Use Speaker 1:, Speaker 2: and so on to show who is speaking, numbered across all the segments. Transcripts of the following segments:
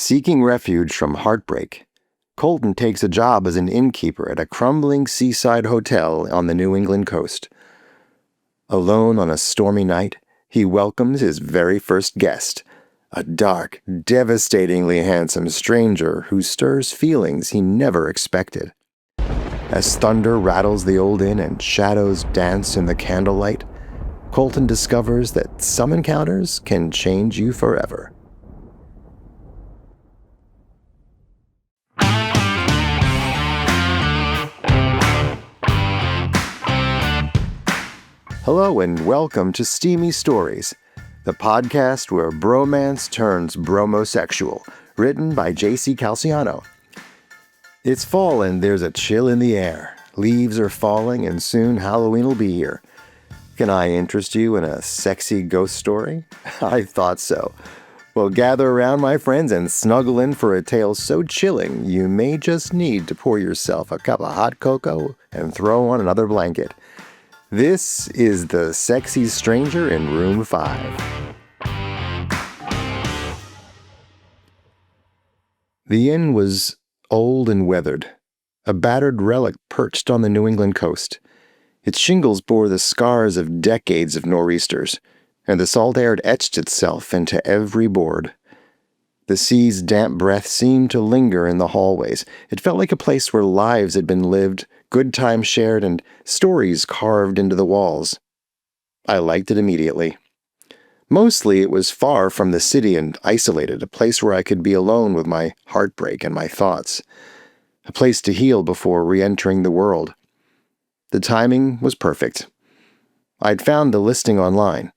Speaker 1: Seeking refuge from heartbreak, Colton takes a job as an innkeeper at a crumbling seaside hotel on the New England coast. Alone on a stormy night, he welcomes his very first guest, a dark, devastatingly handsome stranger who stirs feelings he never expected. As thunder rattles the old inn and shadows dance in the candlelight, Colton discovers that some encounters can change you forever. Hello and welcome to Steamy Stories, the podcast where bromance turns bromosexual, written by JC Calciano. It's fall and there's a chill in the air. Leaves are falling and soon Halloween will be here. Can I interest you in a sexy ghost story? I thought so. Well, gather around, my friends, and snuggle in for a tale so chilling you may just need to pour yourself a cup of hot cocoa and throw on another blanket. This is The Sexy Stranger in Room 5. The inn was old and weathered, a battered relic perched on the New England coast. Its shingles bore the scars of decades of nor'easters, and the salt air had etched itself into every board. The sea's damp breath seemed to linger in the hallways. It felt like a place where lives had been lived, good times shared, and stories carved into the walls. I liked it immediately. Mostly it was far from the city and isolated, a place where I could be alone with my heartbreak and my thoughts. A place to heal before re-entering the world. The timing was perfect. I'd found the listing online,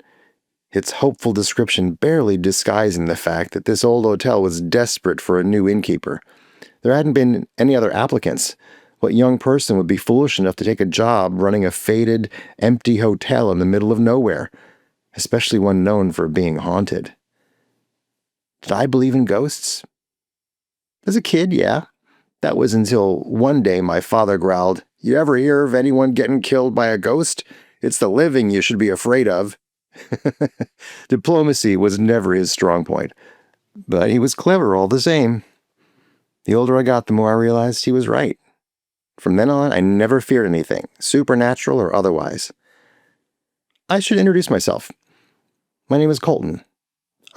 Speaker 1: its hopeful description barely disguising the fact that this old hotel was desperate for a new innkeeper. There hadn't been any other applicants. What young person would be foolish enough to take a job running a faded, empty hotel in the middle of nowhere, especially one known for being haunted? Did I believe in ghosts? As a kid, yeah. That was until one day my father growled, "You ever hear of anyone getting killed by a ghost? It's the living you should be afraid of." Diplomacy was never his strong point, but he was clever all the same. The older I got, the more I realized he was right. From then on, I never feared anything, supernatural or otherwise. I should introduce myself. My name is Colton.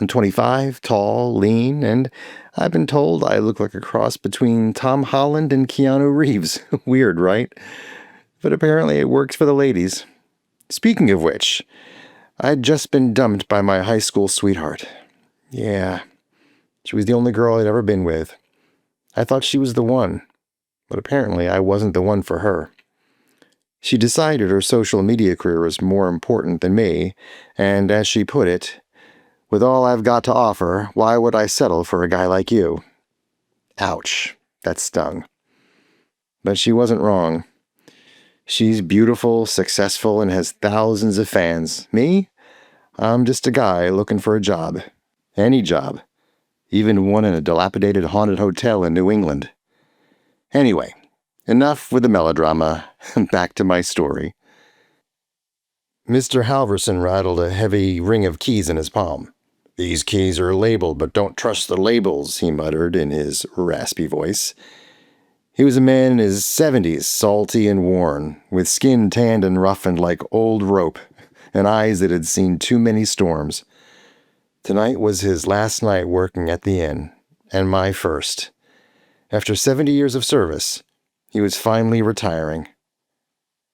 Speaker 1: I'm 25, tall, lean, and I've been told I look like a cross between Tom Holland and Keanu Reeves. Weird, right? But apparently it works for the ladies. Speaking of which, I'd just been dumped by my high school sweetheart. Yeah, she was the only girl I'd ever been with. I thought she was the one, but apparently I wasn't the one for her. She decided her social media career was more important than me, and as she put it, "With all I've got to offer, why would I settle for a guy like you?" Ouch, that stung. But she wasn't wrong. She's beautiful, successful, and has thousands of fans. Me? I'm just a guy looking for a job. Any job. Even one in a dilapidated haunted hotel in New England. Anyway, enough with the melodrama. Back to my story. Mr. Halverson rattled a heavy ring of keys in his palm. "These keys are labeled, but don't trust the labels," he muttered in his raspy voice. He was a man in his 70s, salty and worn, with skin tanned and roughened like old rope, and eyes that had seen too many storms. Tonight was his last night working at the inn, and my first. After 70 years of service, he was finally retiring.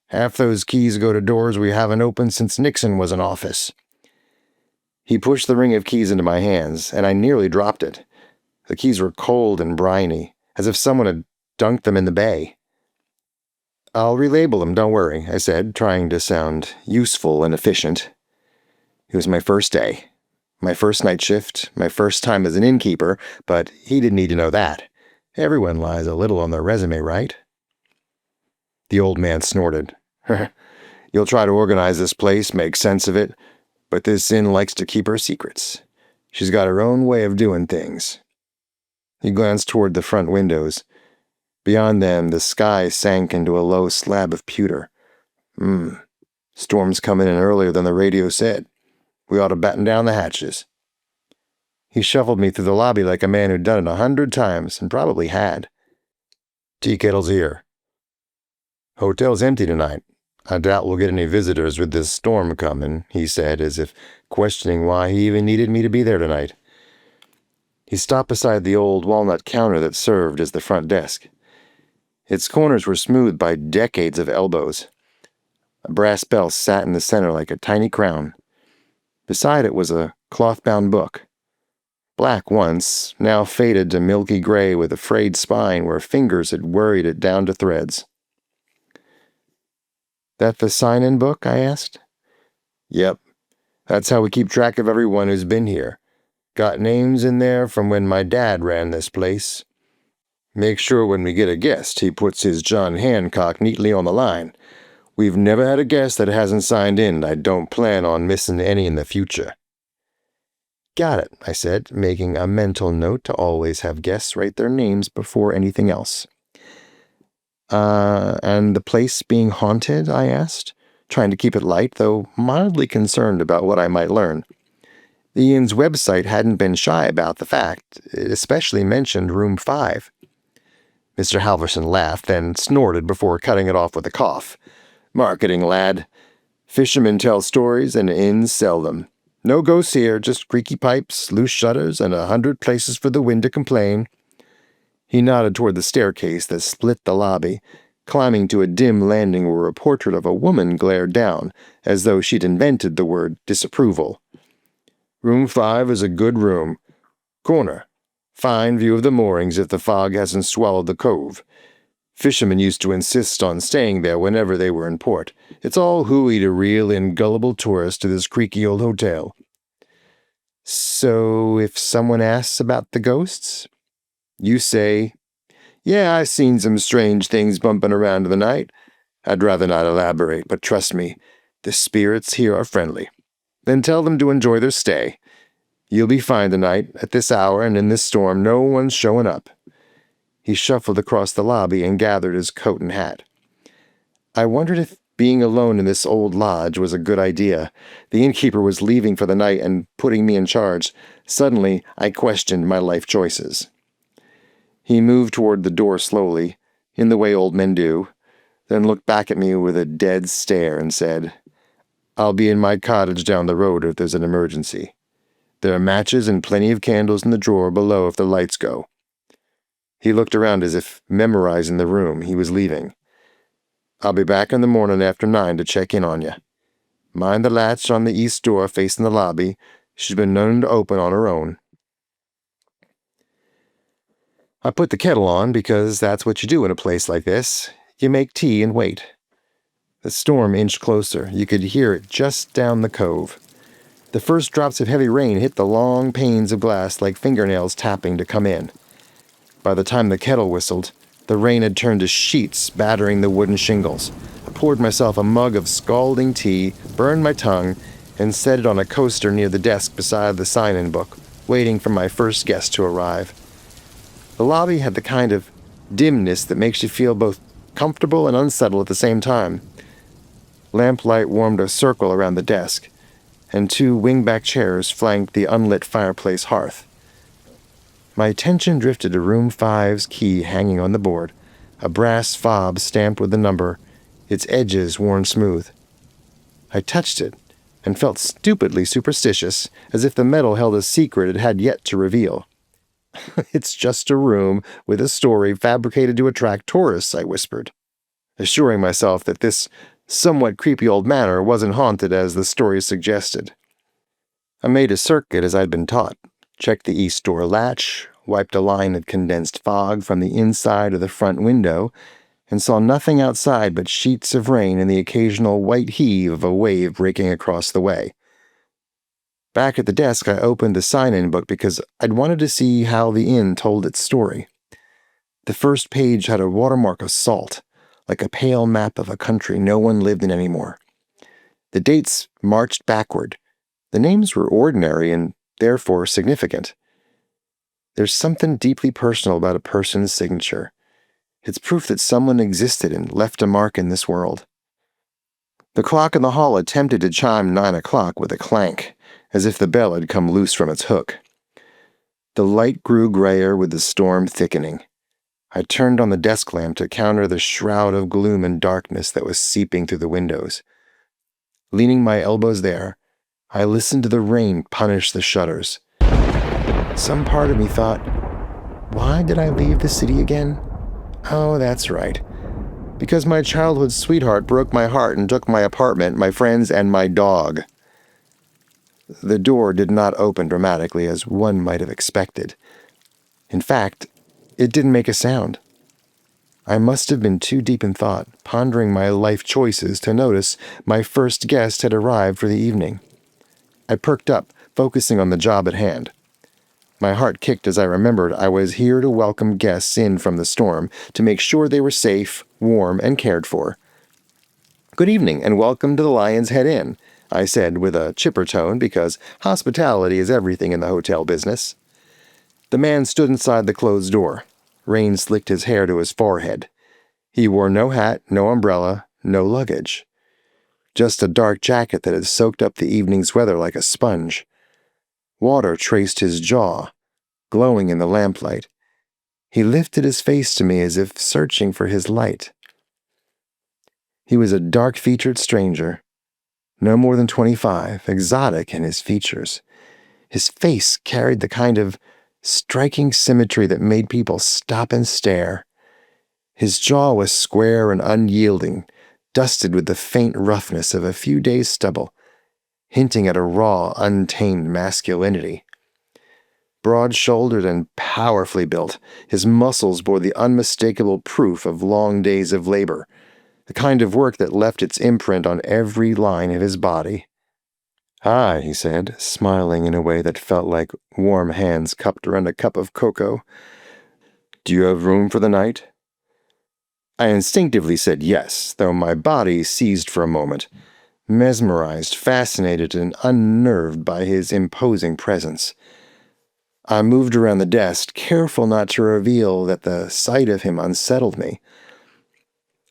Speaker 1: "Half those keys go to doors we haven't opened since Nixon was in office." He pushed the ring of keys into my hands, and I nearly dropped it. The keys were cold and briny, as if someone had dunked them in the bay. "I'll relabel them, don't worry," I said, trying to sound useful and efficient. It was my first day, my first night shift, my first time as an innkeeper, but he didn't need to know that. Everyone lies a little on their resume, right? The old man snorted. "You'll try to organize this place, make sense of it, but this inn likes to keep her secrets. She's got her own way of doing things." He glanced toward the front windows. Beyond them, the sky sank into a low slab of pewter. Storm's coming in earlier than the radio said. We ought to batten down the hatches." He shuffled me through the lobby like a man who'd done it 100 times, and probably had. "Tea kettle's here." "Hotel's empty tonight. I doubt we'll get any visitors with this storm coming," he said, as if questioning why he even needed me to be there tonight. He stopped beside the old walnut counter that served as the front desk. Its corners were smoothed by decades of elbows. A brass bell sat in the center like a tiny crown. Beside it was a cloth-bound book. Black once, now faded to milky gray with a frayed spine where fingers had worried it down to threads. "That the sign-in book?" I asked. "Yep. That's how we keep track of everyone who's been here. Got names in there from when my dad ran this place. Make sure when we get a guest, he puts his John Hancock neatly on the line. We've never had a guest that hasn't signed in, and I don't plan on missing any in the future." "Got it," I said, making a mental note to always have guests write their names before anything else. And the place being haunted?" I asked, trying to keep it light, though mildly concerned about what I might learn. The inn's website hadn't been shy about the fact. It especially mentioned room 5. Mr. Halverson laughed, then snorted before cutting it off with a cough. "Marketing, lad. Fishermen tell stories and inns sell them. No ghosts here, just creaky pipes, loose shutters, and 100 places for the wind to complain." He nodded toward the staircase that split the lobby, climbing to a dim landing where a portrait of a woman glared down, as though she'd invented the word disapproval. "Room 5 is a good room. Corner. Fine view of the moorings if the fog hasn't swallowed the cove. Fishermen used to insist on staying there whenever they were in port. It's all hooey to reel in gullible tourists to this creaky old hotel." "So if someone asks about the ghosts?" "You say, 'Yeah, I've seen some strange things bumping around in the night.' I'd rather not elaborate, but trust me, the spirits here are friendly. Then tell them to enjoy their stay. You'll be fine tonight. At this hour and in this storm, no one's showing up." He shuffled across the lobby and gathered his coat and hat. I wondered if being alone in this old lodge was a good idea. The innkeeper was leaving for the night and putting me in charge. Suddenly, I questioned my life choices. He moved toward the door slowly, in the way old men do, then looked back at me with a dead stare and said, "I'll be in my cottage down the road if there's an emergency. There are matches and plenty of candles in the drawer below if the lights go." He looked around as if memorizing the room he was leaving. "I'll be back in the morning after 9 to check in on you. Mind the latch on the east door facing the lobby. She's been known to open on her own." I put the kettle on because that's what you do in a place like this. You make tea and wait. The storm inched closer. You could hear it just down the cove. The first drops of heavy rain hit the long panes of glass like fingernails tapping to come in. By the time the kettle whistled, the rain had turned to sheets battering the wooden shingles. I poured myself a mug of scalding tea, burned my tongue, and set it on a coaster near the desk beside the sign-in book, waiting for my first guest to arrive. The lobby had the kind of dimness that makes you feel both comfortable and unsettled at the same time. Lamplight warmed a circle around the desk, and 2 wingback chairs flanked the unlit fireplace hearth. My attention drifted to room 5's key hanging on the board, a brass fob stamped with the number, its edges worn smooth. I touched it and felt stupidly superstitious, as if the metal held a secret it had yet to reveal. "It's just a room with a story fabricated to attract tourists," I whispered, assuring myself that this somewhat creepy old manor wasn't haunted as the story suggested. I made a circuit as I'd been taught, checked the east door latch, wiped a line of condensed fog from the inside of the front window, and saw nothing outside but sheets of rain and the occasional white heave of a wave breaking across the way. Back at the desk, I opened the sign-in book because I'd wanted to see how the inn told its story. The first page had a watermark of salt, like a pale map of a country no one lived in anymore. The dates marched backward. The names were ordinary and therefore significant. There's something deeply personal about a person's signature. It's proof that someone existed and left a mark in this world. The clock in the hall attempted to chime 9 o'clock with a clank, as if the bell had come loose from its hook. The light grew grayer with the storm thickening. I turned on the desk lamp to counter the shroud of gloom and darkness that was seeping through the windows. Leaning my elbows there, I listened to the rain punish the shutters. Some part of me thought, why did I leave the city again? Oh, that's right. Because my childhood sweetheart broke my heart and took my apartment, my friends, and my dog. The door did not open dramatically as one might have expected. In fact, it didn't make a sound. I must have been too deep in thought, pondering my life choices, to notice my first guest had arrived for the evening. I perked up, focusing on the job at hand. My heart kicked as I remembered I was here to welcome guests in from the storm, to make sure they were safe, warm, and cared for. "Good evening, and welcome to the Lion's Head Inn," I said with a chipper tone, because hospitality is everything in the hotel business. The man stood inside the closed door. Rain slicked his hair to his forehead. He wore no hat, no umbrella, no luggage. Just a dark jacket that had soaked up the evening's weather like a sponge. Water traced his jaw, glowing in the lamplight. He lifted his face to me as if searching for his light. He was a dark-featured stranger, no more than 25, exotic in his features. His face carried the kind of striking symmetry that made people stop and stare. His jaw was square and unyielding, dusted with the faint roughness of a few days' stubble, hinting at a raw, untamed masculinity. Broad-shouldered and powerfully built, his muscles bore the unmistakable proof of long days of labor, the kind of work that left its imprint on every line of his body. "Hi," he said, smiling in a way that felt like warm hands cupped around a cup of cocoa. "Do you have room for the night?" I instinctively said yes, though my body seized for a moment, mesmerized, fascinated, and unnerved by his imposing presence. I moved around the desk, careful not to reveal that the sight of him unsettled me.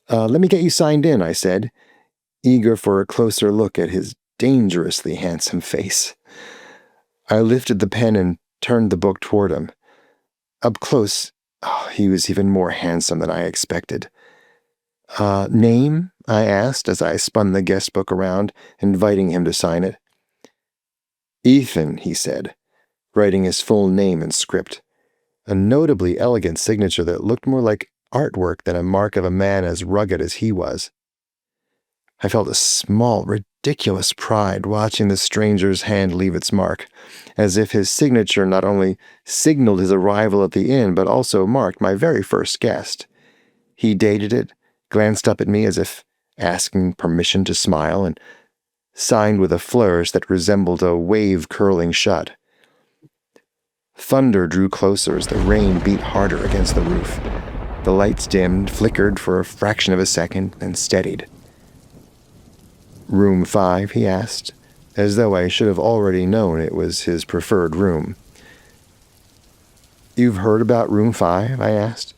Speaker 1: "Let me get you signed in," I said, eager for a closer look at his dangerously handsome face. I lifted the pen and turned the book toward him. Up close, he was even more handsome than I expected. "Name?" I asked as I spun the guest book around, inviting him to sign it. "Ethan," he said, writing his full name in script, a notably elegant signature that looked more like artwork than a mark of a man as rugged as he was. I felt a small, ridiculous pride watching the stranger's hand leave its mark, as if his signature not only signaled his arrival at the inn, but also marked my very first guest. He dated it, glanced up at me as if asking permission to smile, and signed with a flourish that resembled a wave curling shut. Thunder drew closer as the rain beat harder against the roof. The lights dimmed, flickered for a fraction of a second, and steadied. "Room 5, he asked, as though I should have already known it was his preferred room. "You've heard about room 5, I asked,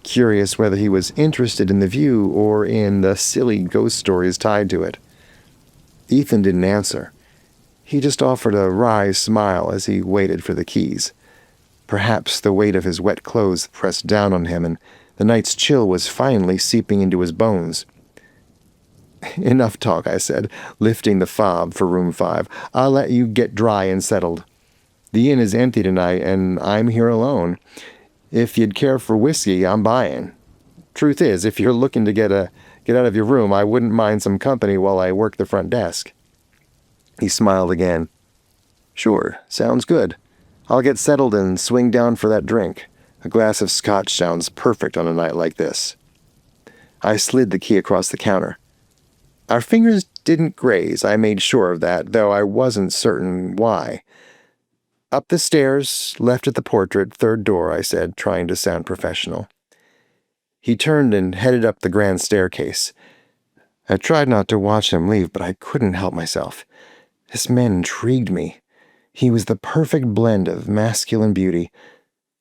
Speaker 1: curious whether he was interested in the view or in the silly ghost stories tied to it. Ethan didn't answer. He just offered a wry smile as he waited for the keys. Perhaps the weight of his wet clothes pressed down on him, and the night's chill was finally seeping into his bones. "Enough talk," I said, lifting the fob for room 5. "I'll let you get dry and settled. The inn is empty tonight, and I'm here alone. If you'd care for whiskey, I'm buying. Truth is, if you're looking to get out of your room, I wouldn't mind some company while I work the front desk." He smiled again. "Sure, sounds good. I'll get settled and swing down for that drink. A glass of scotch sounds perfect on a night like this." I slid the key across the counter. Our fingers didn't graze, I made sure of that, though I wasn't certain why. "Up the stairs, left at the portrait, third door," I said, trying to sound professional. He turned and headed up the grand staircase. I tried not to watch him leave, but I couldn't help myself. This man intrigued me. He was the perfect blend of masculine beauty,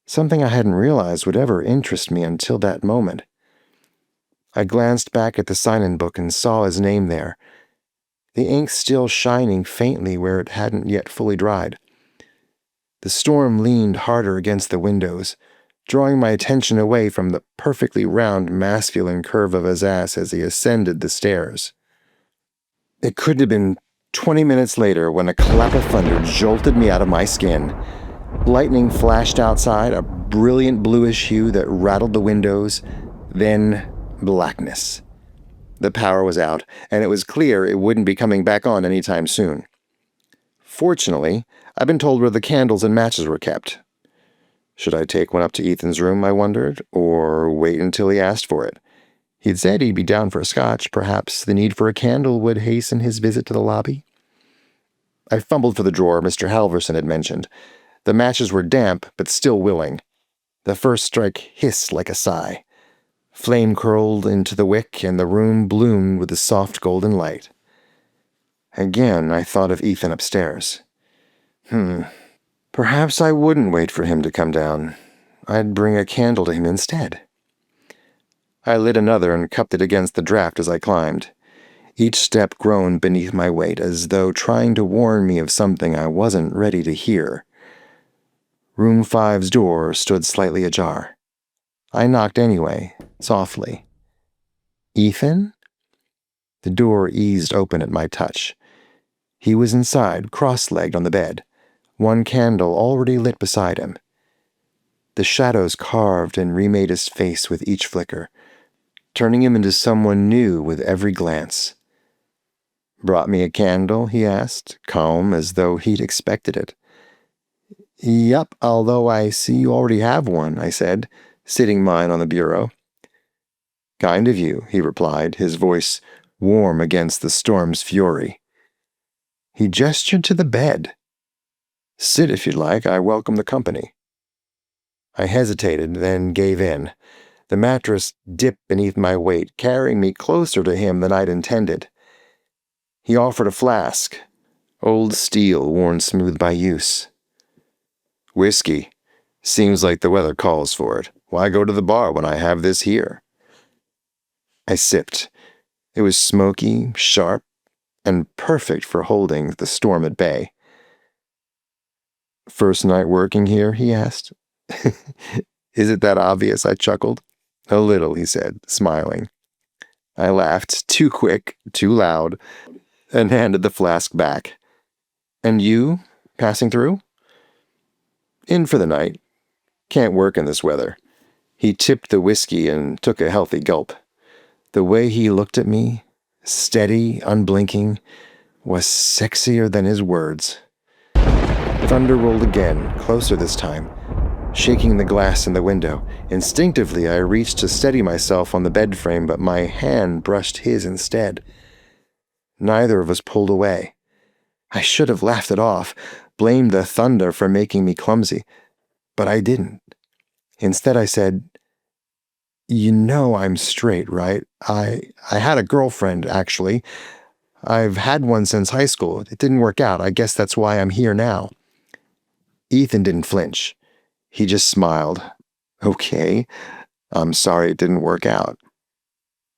Speaker 1: something I hadn't realized would ever interest me until that moment. I glanced back at the sign-in book and saw his name there, the ink still shining faintly where it hadn't yet fully dried. The storm leaned harder against the windows, drawing my attention away from the perfectly round masculine curve of his ass as he ascended the stairs. It couldn't have been 20 minutes later when a clap of thunder jolted me out of my skin. Lightning flashed outside, a brilliant bluish hue that rattled the windows, then blackness. The power was out, and it was clear it wouldn't be coming back on anytime soon. Fortunately, I'd been told where the candles and matches were kept. Should I take one up to Ethan's room, I wondered, or wait until he asked for it? He'd said he'd be down for a scotch. Perhaps the need for a candle would hasten his visit to the lobby. I fumbled for the drawer Mr. Halverson had mentioned. The matches were damp, but still willing. The first strike hissed like a sigh. Flame curled into the wick, and the room bloomed with a soft golden light. Again, I thought of Ethan upstairs. Perhaps I wouldn't wait for him to come down. I'd bring a candle to him instead. I lit another and cupped it against the draft as I climbed. Each step groaned beneath my weight, as though trying to warn me of something I wasn't ready to hear. Room 5's door stood slightly ajar. I knocked anyway, softly. Ethan? The door eased open at my touch. He was inside, cross-legged on the bed, one candle already lit beside him. The shadows carved and remade his face with each flicker, turning him into someone new with every glance. "Brought me a candle?" he asked, calm as though he'd expected it. "Yup, although I see you already have one," I said, sitting mine on the bureau. "Kind of you," he replied, his voice warm against the storm's fury. He gestured to the bed. "Sit if you'd like. I welcome the company." I hesitated, then gave in. The mattress dipped beneath my weight, carrying me closer to him than I'd intended. He offered a flask, old steel worn smooth by use. "Whiskey. Seems like the weather calls for it. Why go to the bar when I have this here?" I sipped. It was smoky, sharp, and perfect for holding the storm at bay. "First night working here?" he asked. "Is it that obvious?" I chuckled. "A little," he said, smiling. I laughed, too quick, too loud, and handed the flask back. "And you? Passing through?" "In for the night. Can't work in this weather." He tipped the whiskey and took a healthy gulp. The way he looked at me, steady, unblinking, was sexier than his words. Thunder rolled again, closer this time, shaking the glass in the window. Instinctively, I reached to steady myself on the bed frame, but my hand brushed his instead. Neither of us pulled away. I should have laughed it off, blamed the thunder for making me clumsy, but I didn't. Instead, I said, "You know I'm straight, right? I had a girlfriend, actually. I've had one since high school. It didn't work out. I guess that's why I'm here now." Ethan didn't flinch. He just smiled. "Okay, I'm sorry it didn't work out."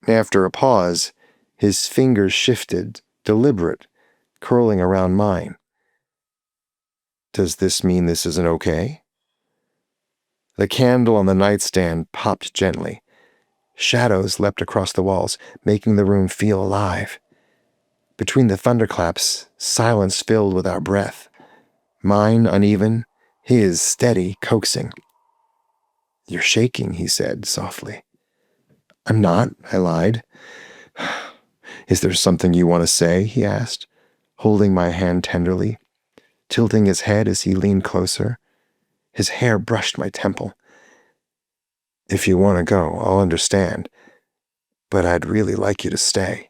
Speaker 1: After a pause, his fingers shifted, deliberate, curling around mine. "Does this mean this isn't okay?" The candle on the nightstand popped gently. Shadows leapt across the walls, making the room feel alive. Between the thunderclaps, silence filled with our breath. Mine uneven, his steady, coaxing. "You're shaking," he said softly. "I'm not," I lied. "Is there something you want to say?" he asked, holding my hand tenderly, tilting his head as he leaned closer. His hair brushed my temple. "If you want to go, I'll understand, but I'd really like you to stay."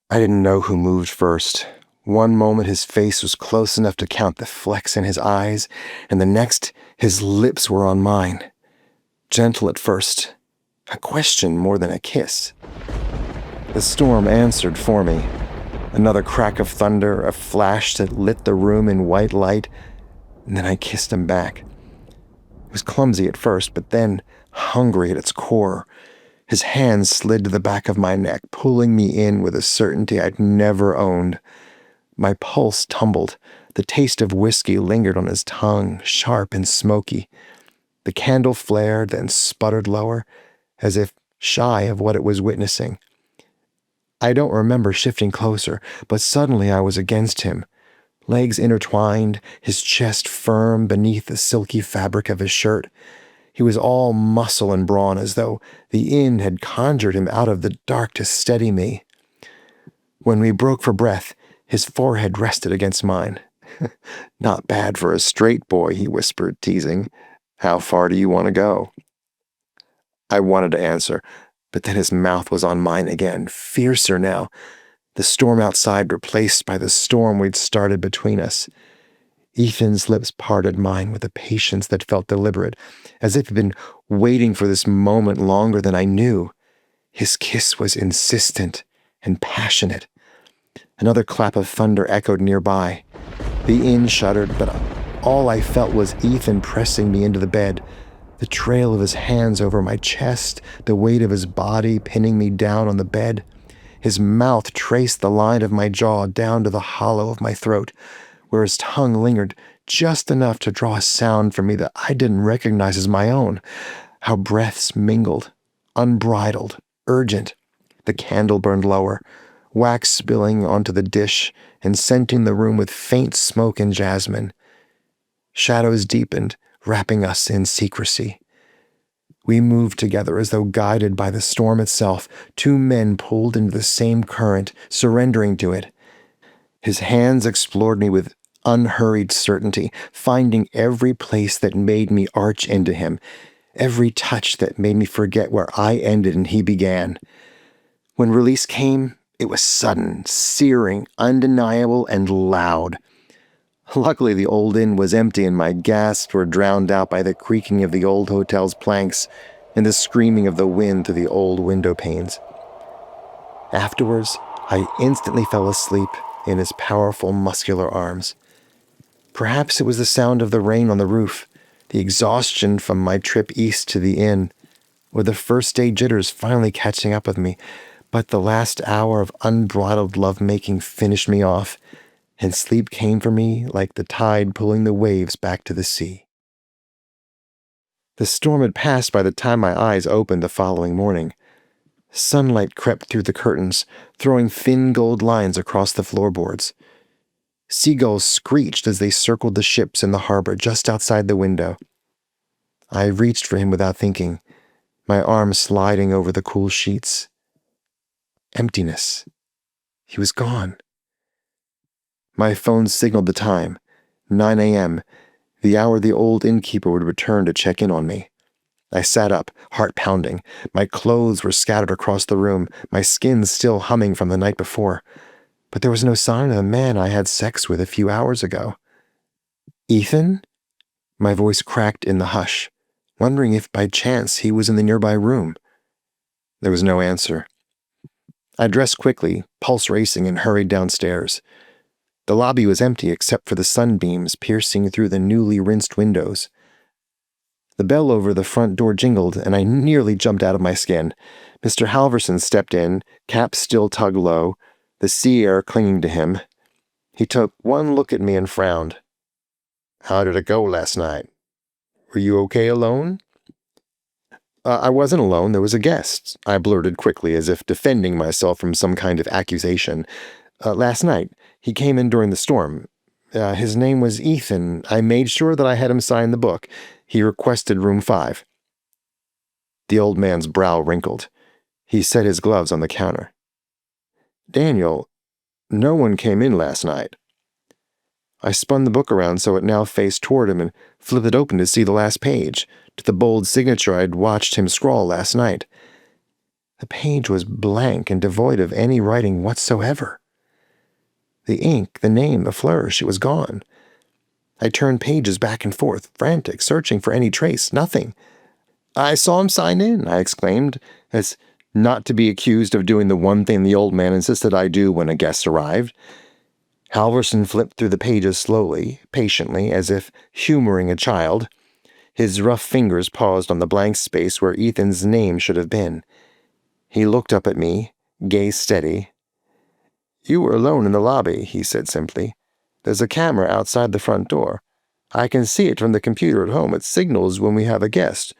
Speaker 1: I didn't know who moved first. One moment his face was close enough to count the flecks in his eyes, and the next his lips were on mine. Gentle at first, a question more than a kiss. The storm answered for me. Another crack of thunder, a flash that lit the room in white light, and then I kissed him back. It was clumsy at first, but then hungry at its core. His hands slid to the back of my neck, pulling me in with a certainty I'd never owned. My pulse tumbled, The taste of whiskey lingered on his tongue, sharp and smoky. The candle flared, then sputtered lower, as if shy of what it was witnessing. I don't remember shifting closer, but suddenly I was against him. Legs intertwined, his chest firm beneath the silky fabric of his shirt. He was all muscle and brawn, as though the inn had conjured him out of the dark to steady me. When we broke for breath, his forehead rested against mine. "Not bad for a straight boy," he whispered, teasing. "How far do you want to go?" I wanted to answer, but then his mouth was on mine again, fiercer now. The storm outside replaced by the storm we'd started between us. Ethan's lips parted mine with a patience that felt deliberate, as if he'd been waiting for this moment longer than I knew. His kiss was insistent and passionate. Another clap of thunder echoed nearby. The inn shuddered, but all I felt was Ethan pressing me into the bed, the trail of his hands over my chest, the weight of his body pinning me down on the bed. His mouth traced the line of my jaw down to the hollow of my throat, where his tongue lingered just enough to draw a sound from me that I didn't recognize as my own. How breaths mingled, unbridled, urgent. The candle burned lower, wax spilling onto the dish and scenting the room with faint smoke and jasmine. Shadows deepened, wrapping us in secrecy. We moved together as though guided by the storm itself, two men pulled into the same current, surrendering to it. His hands explored me with unhurried certainty, finding every place that made me arch into him, every touch that made me forget where I ended and he began. When release came, it was sudden, searing, undeniable, and loud. Luckily, the old inn was empty and my gasps were drowned out by the creaking of the old hotel's planks and the screaming of the wind through the old window panes. Afterwards, I instantly fell asleep in his powerful, muscular arms. Perhaps it was the sound of the rain on the roof, the exhaustion from my trip east to the inn, or the first-day jitters finally catching up with me, but the last hour of unbridled love-making finished me off, and sleep came for me like the tide pulling the waves back to the sea. The storm had passed by the time my eyes opened the following morning. Sunlight crept through the curtains, throwing thin gold lines across the floorboards. Seagulls screeched as they circled the ships in the harbor just outside the window. I reached for him without thinking, my arm sliding over the cool sheets. Emptiness. He was gone. My phone signaled the time, 9 a.m., the hour the old innkeeper would return to check in on me. I sat up, heart pounding. My clothes were scattered across the room, my skin still humming from the night before. But there was no sign of the man I had sex with a few hours ago. "Ethan?" My voice cracked in the hush, wondering if by chance he was in the nearby room. There was no answer. I dressed quickly, pulse racing, and hurried downstairs. The lobby was empty except for the sunbeams piercing through the newly rinsed windows. The bell over the front door jingled, and I nearly jumped out of my skin. Mr. Halverson stepped in, cap still tugged low, the sea air clinging to him. He took one look at me and frowned. "How did it go last night? Were you okay alone?" I wasn't alone. There was a guest," I blurted quickly, as if defending myself from some kind of accusation. "Last night. He came in during the storm. His name was Ethan. I made sure that I had him sign the book. He requested room 5. The old man's brow wrinkled. He set his gloves on the counter. "Daniel, no one came in last night." I spun the book around so it now faced toward him and flipped it open to see the last page, to the bold signature I'd watched him scrawl last night. The page was blank and devoid of any writing whatsoever. The ink, the name, the flourish, it was gone. I turned pages back and forth, frantic, searching for any trace. Nothing. "I saw him sign in," I exclaimed, as not to be accused of doing the one thing the old man insisted I do when a guest arrived. Halverson flipped through the pages slowly, patiently, as if humoring a child. His rough fingers paused on the blank space where Ethan's name should have been. He looked up at me, gaze steady. "You were alone in the lobby," he said simply. There's a camera outside the front door. I can see it from the computer at home. It signals when we have a guest.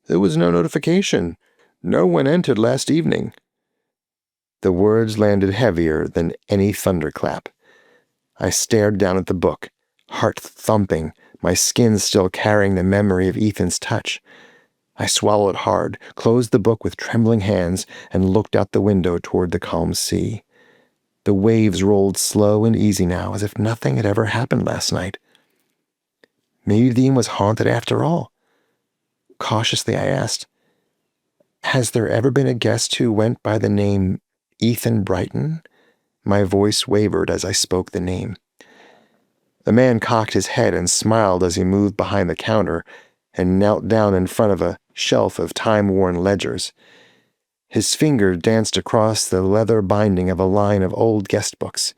Speaker 1: There was no notification. No one entered last evening." The words landed heavier than any thunderclap. I stared down at the book, heart thumping, my skin still carrying the memory of Ethan's touch. I swallowed hard, closed the book with trembling hands, and looked out the window toward the calm sea. The waves rolled slow and easy now, as if nothing had ever happened last night. Maybe the inn was haunted after all. Cautiously I asked, "Has there ever been a guest who went by the name Ethan Brighton?" My voice wavered as I spoke the name. The man cocked his head and smiled as he moved behind the counter and knelt down in front of a shelf of time-worn ledgers. His finger danced across the leather binding of a line of old guest books.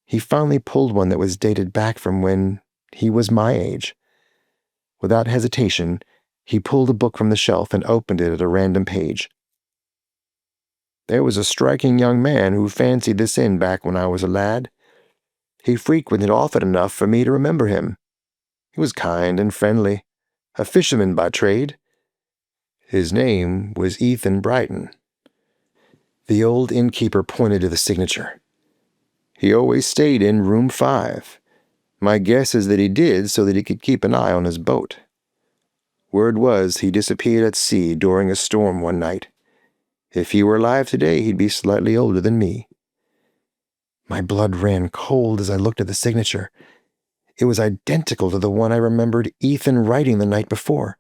Speaker 1: He finally pulled one that was dated back from when he was my age. Without hesitation, he pulled a book from the shelf and opened it at a random page. "There was a striking young man who fancied this inn back when I was a lad. He frequented often enough for me to remember him. He was kind and friendly, a fisherman by trade. His name was Ethan Brighton." The old innkeeper pointed to the signature. "He always stayed in room 5. My guess is that he did so that he could keep an eye on his boat. Word was he disappeared at sea during a storm one night. If he were alive today, he'd be slightly older than me." My blood ran cold as I looked at the signature. It was identical to the one I remembered Ethan writing the night before.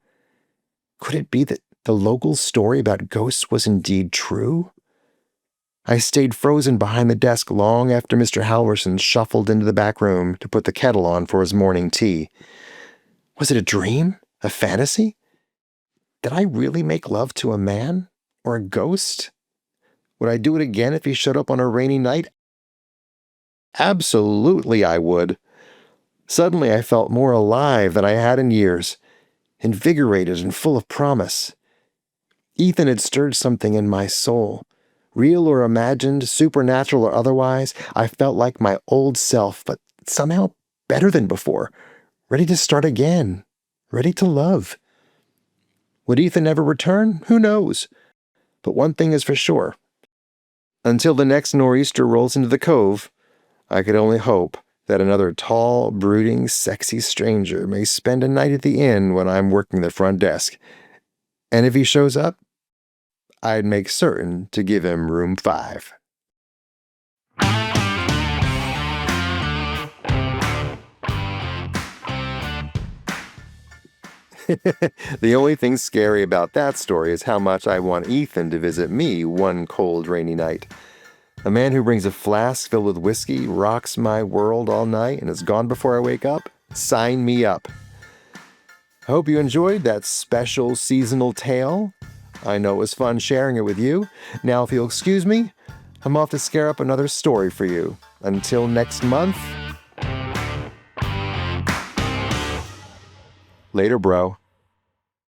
Speaker 1: Could it be that the local story about ghosts was indeed true? I stayed frozen behind the desk long after Mr. Halverson shuffled into the back room to put the kettle on for his morning tea. Was it a dream? A fantasy? Did I really make love to a man? Or a ghost? Would I do it again if he showed up on a rainy night? Absolutely I would. Suddenly I felt more alive than I had in years, invigorated and full of promise. Ethan had stirred something in my soul. Real or imagined, supernatural or otherwise, I felt like my old self, but somehow better than before, ready to start again, ready to love. Would Ethan ever return? Who knows? But one thing is for sure. Until the next nor'easter rolls into the cove, I could only hope that another tall, brooding, sexy stranger may spend a night at the inn when I'm working the front desk. And if he shows up, I'd make certain to give him room 5. The only thing scary about that story is how much I want Ethan to visit me one cold, rainy night. A man who brings a flask filled with whiskey, rocks my world all night, and is gone before I wake up? Sign me up. I hope you enjoyed that special seasonal tale. I know it was fun sharing it with you. Now, if you'll excuse me, I'm off to scare up another story for you. Until next month. Later, bro.